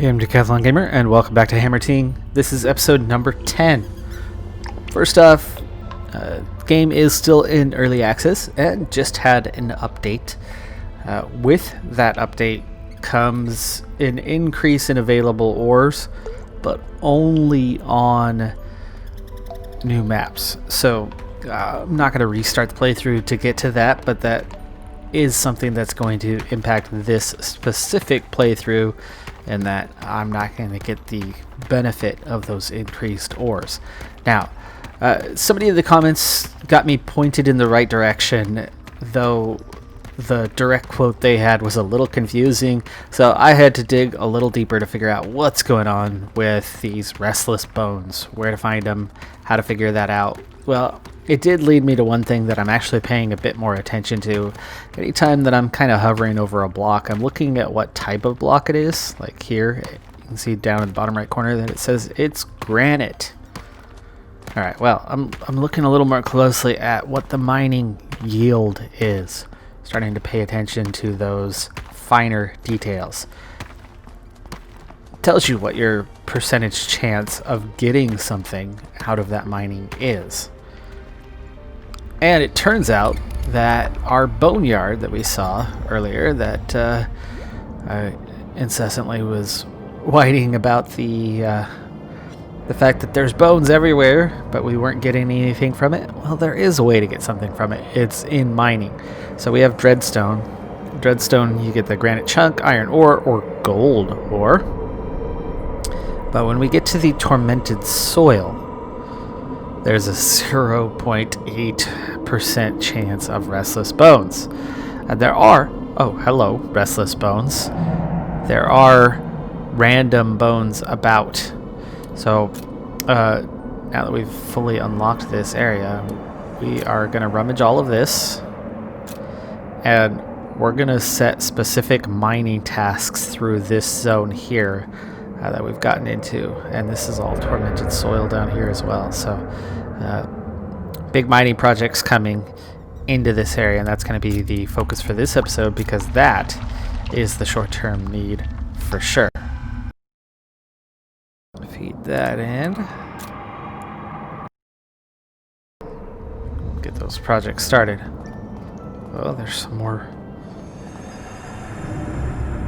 Hey, I'm Decathlon Gamer, and welcome back to Hammerting. This is episode number 10. First off, the game is still in early access and just had an update. With that update comes an increase in available ores, but only on new maps. So I'm not going to restart the playthrough to get to that, but that is something that's going to impact this specific playthrough, and that I'm not going to get the benefit of those increased ores. Now, somebody in the comments got me pointed in the right direction, though the direct quote they had was a little confusing, so I had to dig a little deeper to figure out what's going on with these restless bones, where to find them, how to figure that out. Well, it did lead me to one thing that I'm actually paying a bit more attention to. Anytime that I'm kind of hovering over a block, I'm looking at what type of block it is. Like here, you can see down in the bottom right corner that it says it's granite. Alright, well, I'm looking a little more closely at what the mining yield is. Starting to pay attention to those finer details. It tells you what your percentage chance of getting something out of that mining is. And it turns out that our boneyard that we saw earlier, that incessantly was whining about the fact that there's bones everywhere, but we weren't getting anything from it. Well, there is a way to get something from it. It's in mining. So we have dreadstone. Dreadstone, you get the granite chunk, iron ore, or gold ore. But when we get to the tormented soil, there's a 0.8% chance of restless bones. And there are, oh, hello, restless bones. There are random bones about. So, now that we've fully unlocked this area, we are going to rummage all of this. And we're going to set specific mining tasks through this zone here that we've gotten into. And this is all tormented soil down here as well. So, big mining projects coming into this area, and that's going to be the focus for this episode because that is the short-term need for sure. Feed that in. Get those projects started. Oh, there's some more.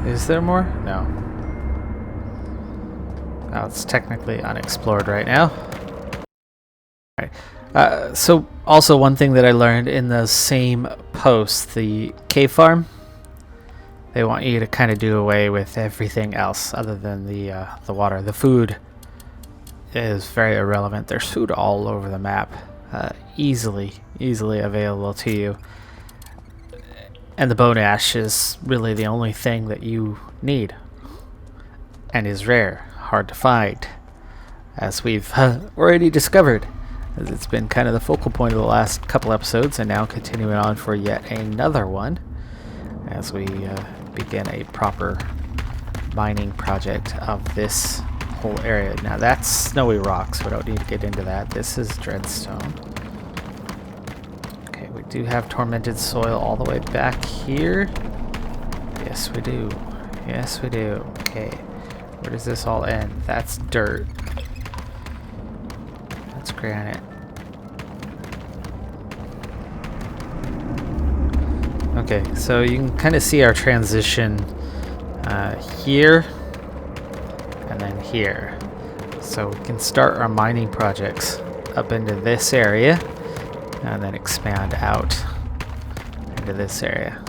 Is there more? No. Oh, it's technically unexplored right now. Alright. So also one thing that I learned in the same post, the cave farm, they want you to kind of do away with everything else other than the water. The food is very irrelevant. There's food all over the map, easily available to you. And the bone ash is really the only thing that you need, and is rare, hard to find, as we've already discovered. As it's been kind of the focal point of the last couple episodes, and now continuing on for yet another one as we begin a proper mining project of this whole area. Now that's snowy rock, so we don't need to get into that. This is dreadstone. Okay, we do have tormented soil all the way back here. Yes, we do. Yes, we do. Okay, where does this all end? That's dirt. That's granite. Okay, so you can kind of see our transition here and then here. So we can start our mining projects up into this area and then expand out into this area.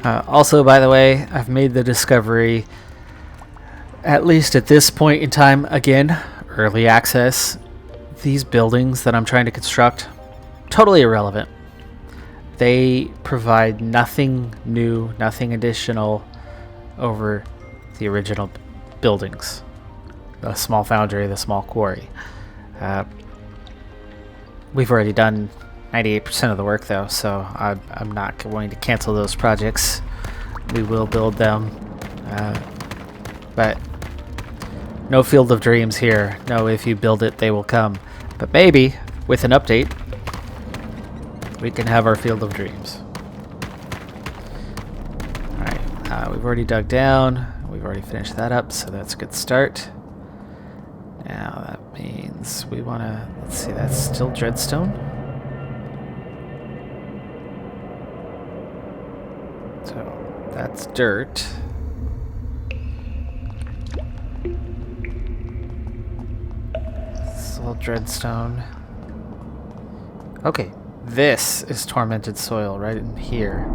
Also, by the way, I've made the discovery, at least at this point in time, again, early access, these buildings that I'm trying to construct, totally irrelevant. They provide nothing new, nothing additional over the original buildings. The small foundry, the small quarry. We've already done 98% of the work though, so I'm not going to cancel those projects. We will build them. But no Field of Dreams here. No, if you build it, they will come. But maybe, with an update, we can have our Field of Dreams. Alright, we've already dug down. We've already finished that up, so that's a good start. Now that means we want to, let's see, that's still dreadstone. So that's dirt. This is all dreadstone. Okay, this is tormented soil right in here.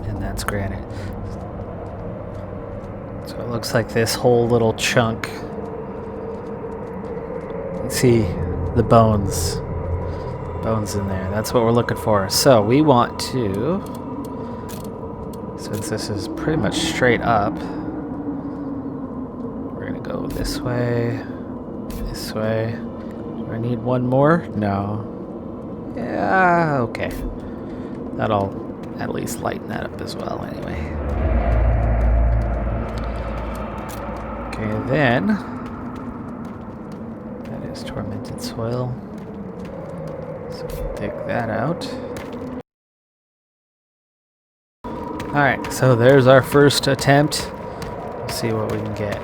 And that's granite. So it looks like this whole little chunk. You can see the bones. Bones in there. That's what we're looking for. So we want to, since this is pretty much straight up, we're going to go this way, this way. Do I need one more? No. Yeah, okay. That'll at least lighten that up as well anyway. Okay, then that is tormented soil. So we'll take that out. Alright, so there's our first attempt. We'll see what we can get.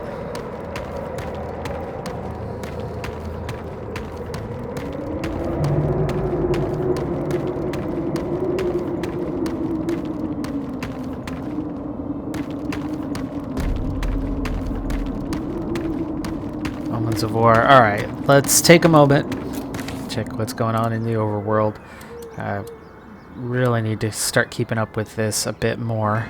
Moments of war. Alright, let's take a moment. Check what's going on in the overworld. Really need to start keeping up with this a bit more.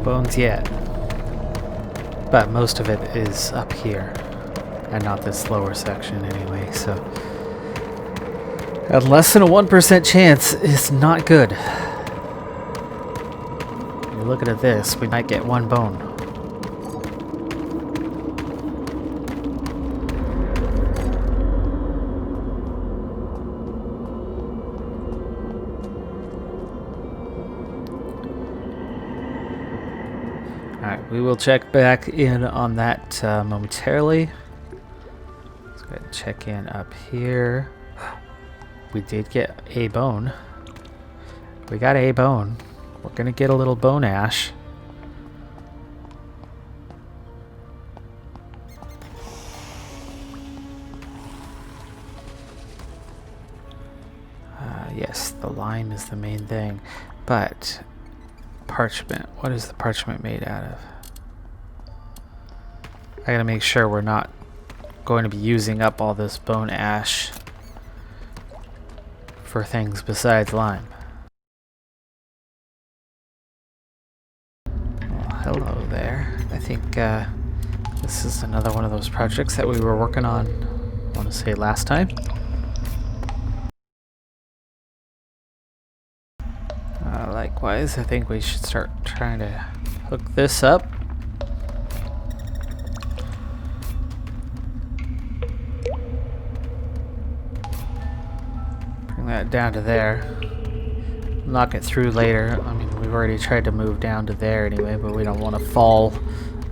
Bones yet, but most of it is up here and not this lower section anyway, so at less than a 1% chance is not good. You're looking at this, we might get one bone. Alright, we will check back in on that momentarily. Let's go ahead and check in up here. We did get a bone. We got a bone. We're going to get a little bone ash. Yes, the lime is the main thing, but parchment. What is the parchment made out of? I gotta make sure we're not going to be using up all this bone ash for things besides lime. Well, hello there. I think this is another one of those projects that we were working on, I want to say last time. Likewise, I think we should start trying to hook this up. Bring that down to there. Knock it through later. I mean, we've already tried to move down to there anyway, but we don't want to fall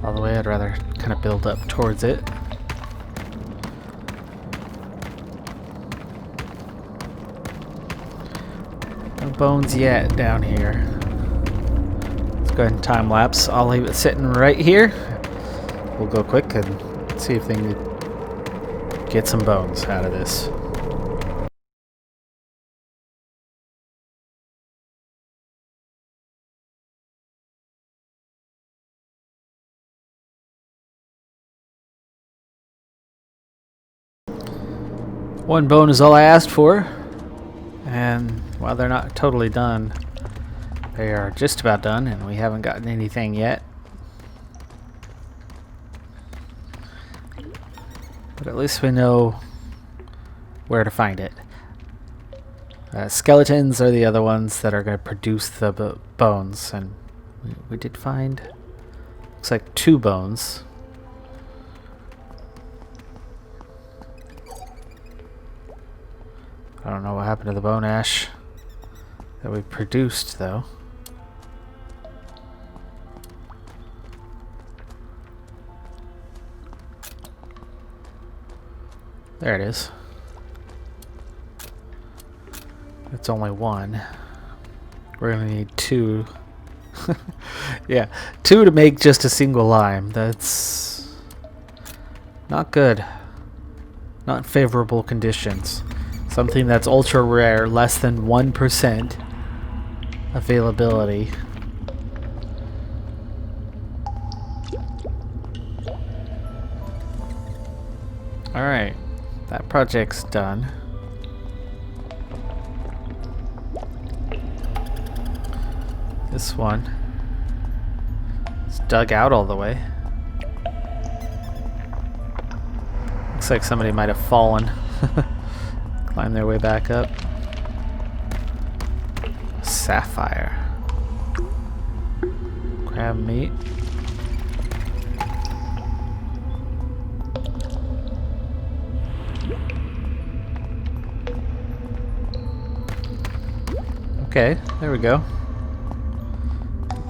all the way. I'd rather kind of build up towards it. No bones yet down here. Let's go ahead and time lapse. I'll leave it sitting right here. We'll go quick and see if they can get some bones out of this. One bone is all I asked for. And while they're not totally done, they are just about done, and we haven't gotten anything yet. But at least we know where to find it. Skeletons are the other ones that are going to produce the bones, and we did find, looks like 2 bones. I don't know what happened to the bone ash that we produced, though. There it is. It's only one. We're gonna need two. Yeah, two to make just a single lime. That's not good. Not favorable conditions. Something that's ultra rare, less than 1% availability. Alright, that project's done. This one is dug out all the way. Looks like somebody might have fallen. Climb their way back up. Sapphire. Crab meat. Okay, there we go.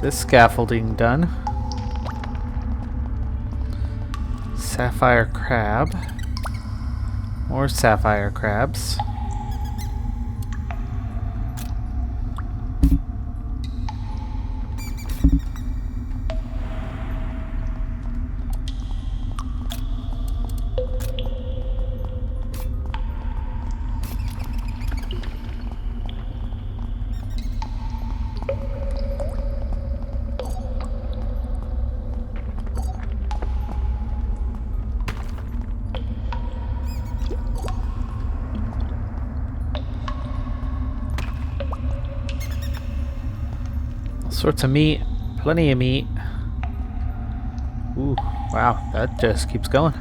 This scaffolding done. Sapphire crab. More sapphire crabs. Sorts of meat, plenty of meat. Ooh, wow, that just keeps going.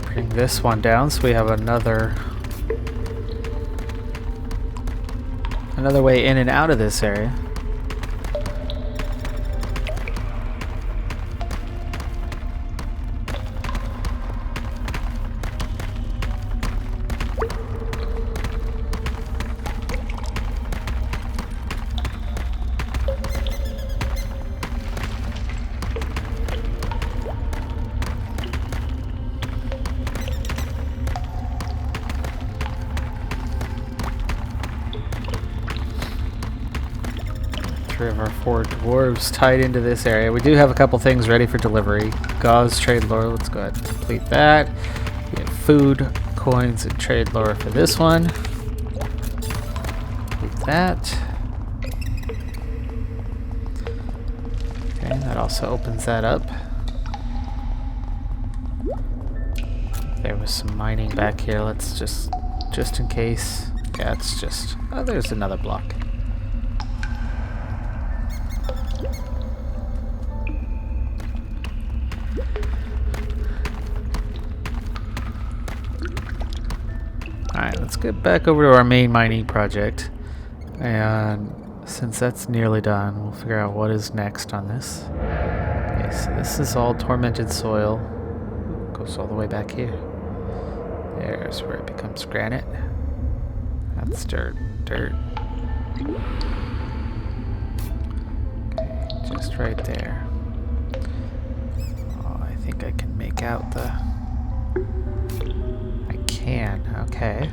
Bring this one down so we have another way in and out of this area. Of our 4 dwarves tied into this area. We do have a couple things ready for delivery. Gauze, trade lore. Let's go ahead and complete that. We have food, coins, and trade lore for this one. Complete that. Okay, that also opens that up. There was some mining back here. Let's just in case. Yeah, it's just... Oh, there's another block. Alright, let's get back over to our main mining project. And since that's nearly done, we'll figure out what is next on this. Okay, so this is all tormented soil. Goes all the way back here. There's where it becomes granite. That's dirt. Okay, just right there. Oh, I think I can make out the... I can, okay.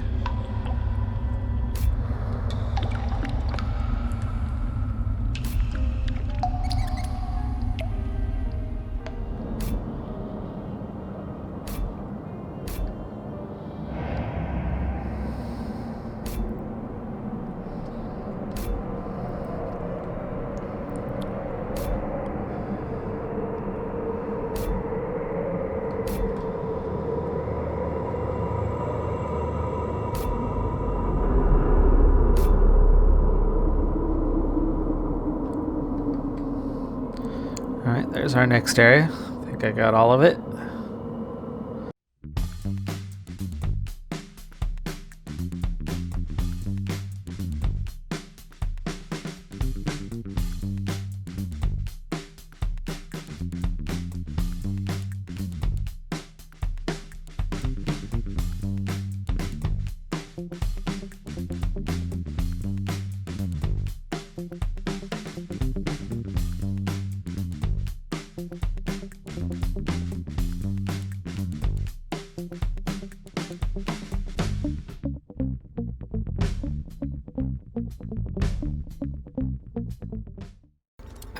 Alright, there's our next area. I think I got all of it.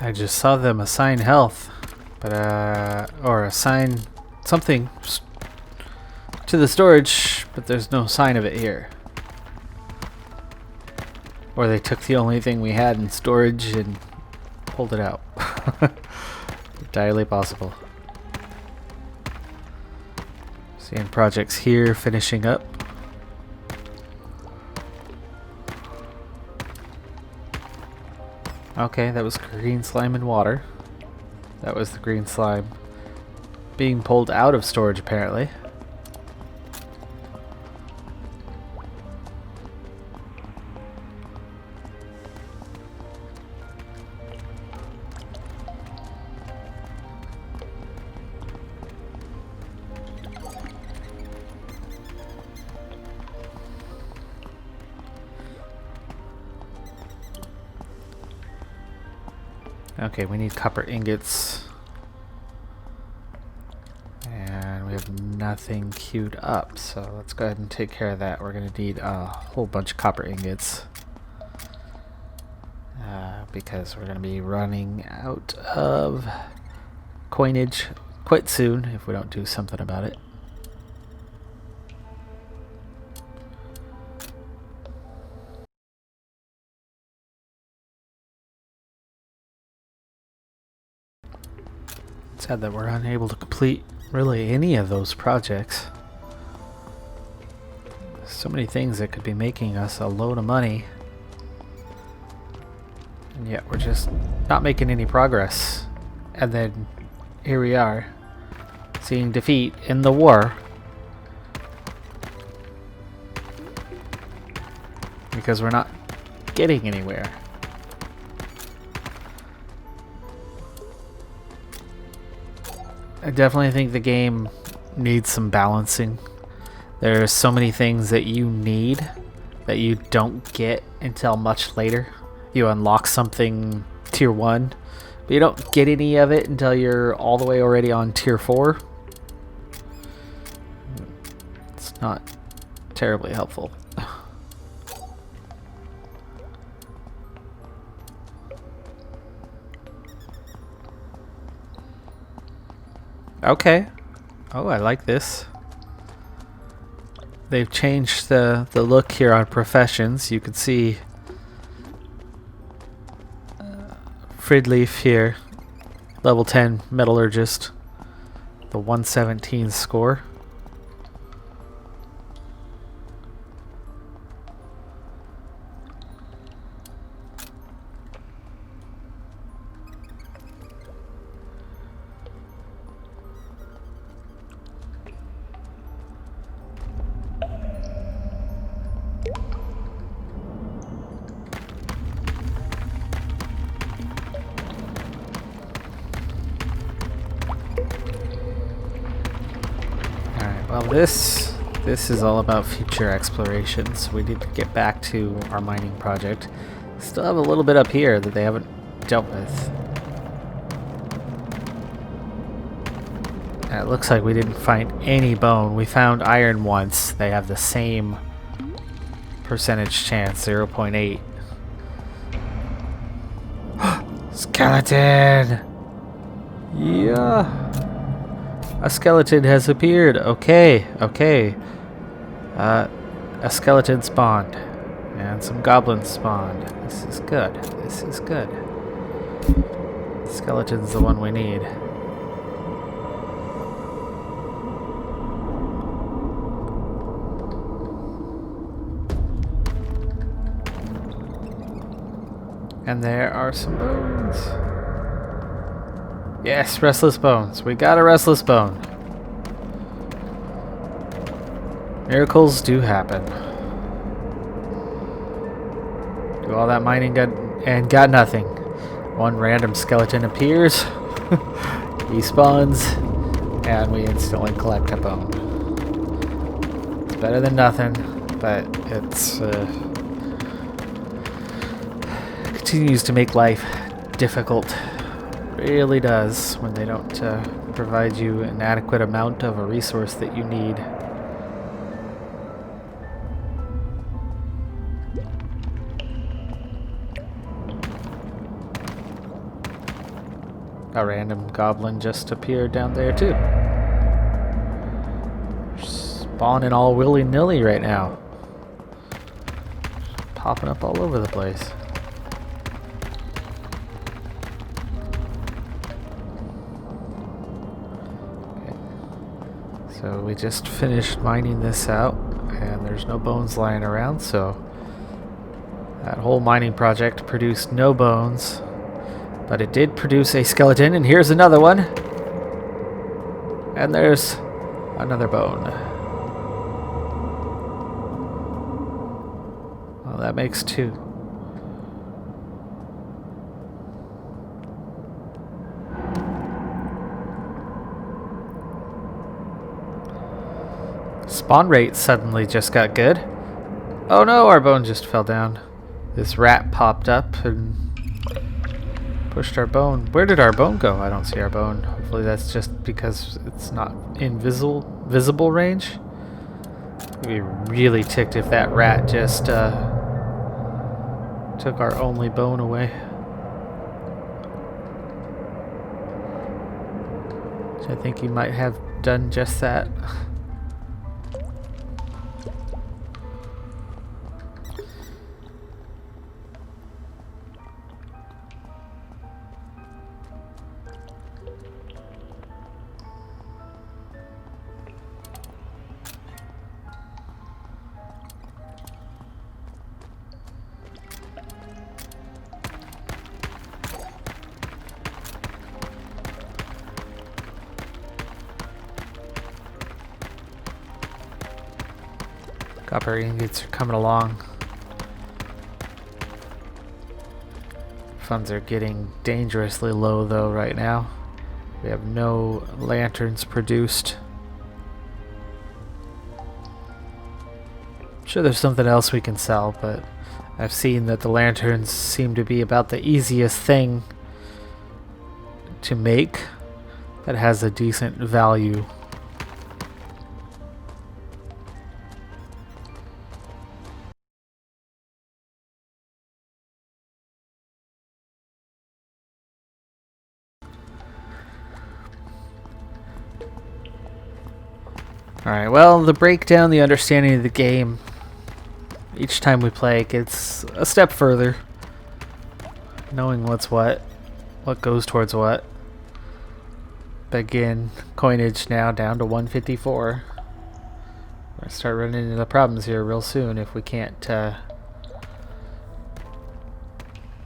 I just saw them assign health, but or assign something to the storage, but there's no sign of it here. Or they took the only thing we had in storage and pulled it out. Entirely possible. Seeing projects here finishing up. Okay, that was green slime and water. That was the green slime being pulled out of storage, apparently. Okay, we need copper ingots. And we have nothing queued up, so let's go ahead and take care of that. We're going to need a whole bunch of copper ingots. Because we're going to be running out of coinage quite soon if we don't do something about it. Sad that we're unable to complete really any of those projects. So many things that could be making us a load of money, and yet we're just not making any progress. And then here we are, seeing defeat in the war because we're not getting anywhere. I definitely think the game needs some balancing. There are so many things that you need that you don't get until much later. You unlock something tier 1, but you don't get any of it until you're all the way already on tier 4. It's not terribly helpful. Okay. Oh, I like this. They've changed the look here on professions. You can see Fridleaf here, level 10 metallurgist, the 117 score. Well, this is all about future exploration, so we need to get back to our mining project. Still have a little bit up here that they haven't dealt with. And it looks like we didn't find any bone. We found iron once. They have the same percentage chance, 0.8. Skeleton! Yeah! A skeleton has appeared. Okay, okay. A skeleton spawned. And some goblins spawned. This is good. This is good. Skeleton's the one we need. And there are some bones. Yes, restless bones. We got a restless bone. Miracles do happen. Do all that mining and got nothing. One random skeleton appears. He spawns. And we instantly collect a bone. It's better than nothing. But it's continues to make life difficult. Really does when they don't provide you an adequate amount of a resource that you need. A random goblin just appeared down there too. Spawning all willy-nilly right now. Popping up all over the place. Okay. So we just finished mining this out, and there's no bones lying around, so that whole mining project produced no bones. But it did produce a skeleton, and here's another one. And there's another bone. Well, that makes 2. Spawn rate suddenly just got good. Oh no, our bone just fell down. This rat popped up and pushed our bone. Where did our bone go? I don't see our bone. Hopefully that's just because it's not in visible range. I'd be really ticked if that rat just took our only bone away. Which I think he might have done just that. Copper ingots are coming along. Funds are getting dangerously low though right now. We have no lanterns produced. I'm sure there's something else we can sell, but I've seen that the lanterns seem to be about the easiest thing to make that has a decent value. Alright, well, the breakdown, the understanding of the game, each time we play gets a step further. Knowing what's what goes towards what. But again, coinage now down to 154. We're going to start running into problems here real soon if we can't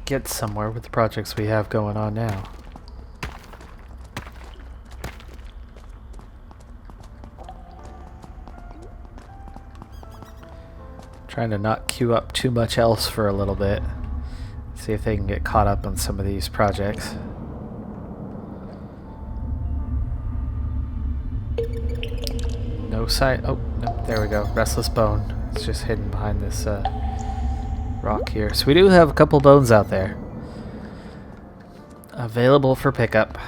get somewhere with the projects we have going on now. Trying to not queue up too much else for a little bit. See if they can get caught up on some of these projects. No sight. Oh, no, there we go. Restless bone. It's just hidden behind this rock here. So we do have a couple bones out there. Available for pickup.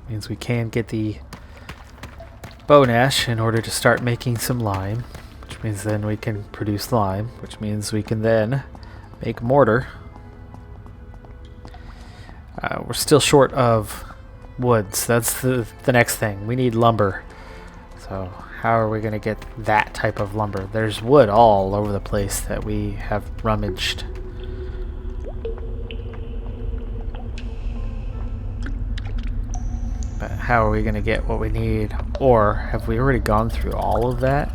Means we can get the bone ash in order to start making some lime, which means then we can produce lime, which means we can then make mortar. We're still short of woods. That's the next thing. We need lumber. So how are we going to get that type of lumber? There's wood all over the place that we have rummaged. But how are we going to get what we need? Or have we already gone through all of that?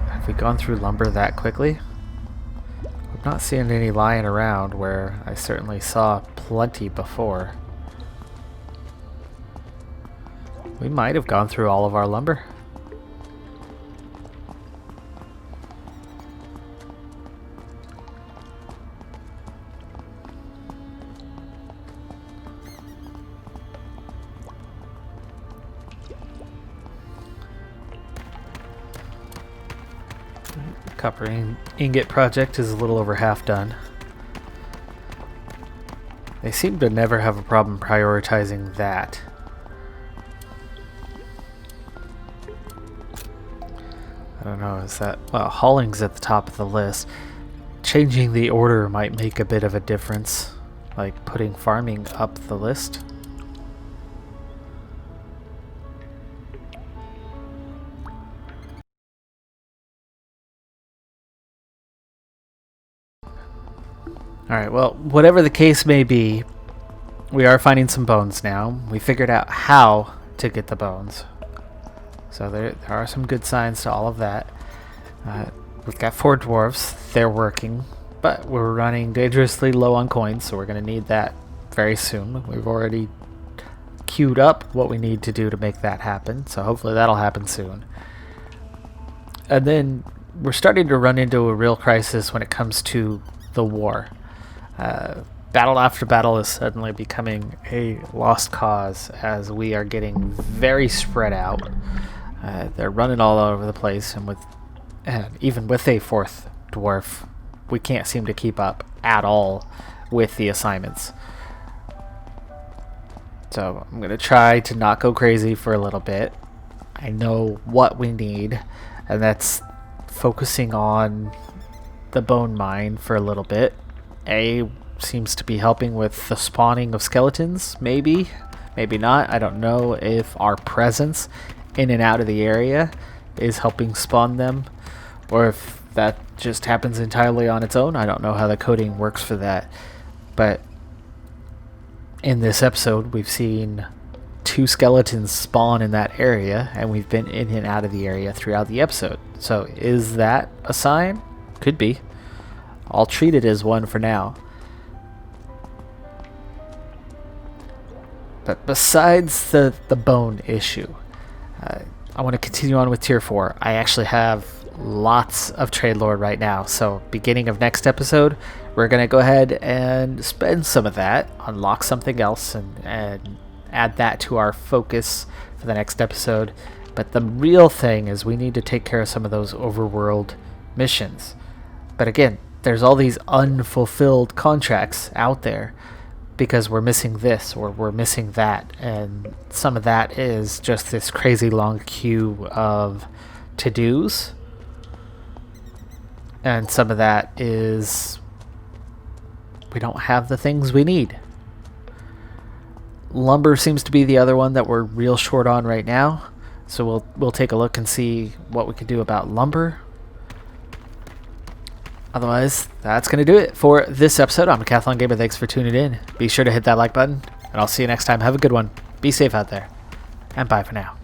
Have we gone through lumber that quickly? I'm not seeing any lying around where I certainly saw plenty before. We might have gone through all of our lumber. Copper ingot project is a little over half done. They seem to never have a problem prioritizing that. I don't know, is that... Well, hauling's at the top of the list. changing the order might make a bit of a difference, like putting farming up the list. Alright, well, whatever the case may be, we are finding some bones now. We figured out how to get the bones. So there are some good signs to all of that. We've got 4 dwarves. They're working, but we're running dangerously low on coins, so we're going to need that very soon. We've already queued up what we need to do to make that happen, so hopefully that'll happen soon. And then we're starting to run into a real crisis when it comes to the war. Battle after battle is suddenly becoming a lost cause as we are getting very spread out. They're running all over the place, and even with a 4th dwarf, we can't seem to keep up at all with the assignments. So I'm going to try to not go crazy for a little bit. I know what we need, and that's focusing on the bone mine for a little bit. Seems to be helping with the spawning of skeletons, maybe not. I don't know if our presence in and out of the area is helping spawn them, or if that just happens entirely on its own. I don't know how the coding works for that, but in this episode we've seen 2 skeletons spawn in that area, and we've been in and out of the area throughout the episode. So is that a sign? Could be. I'll treat it as one for now. But besides the bone issue, I want to continue on with tier 4. I actually have lots of trade lord right now, so beginning of next episode we're going to go ahead and spend some of that, unlock something else, and add that to our focus for the next episode. But the real thing is we need to take care of some of those overworld missions. But again, there's all these unfulfilled contracts out there because we're missing this or we're missing that, and some of that is just this crazy long queue of to-dos, and some of that is we don't have the things we need. Lumber seems to be the other one that we're real short on right now, so we'll take a look and see what we can do about lumber. Otherwise, that's going to do it for this episode. I'm Decathlon Gamer. Thanks for tuning in. Be sure to hit that like button, and I'll see you next time. Have a good one. Be safe out there, and bye for now.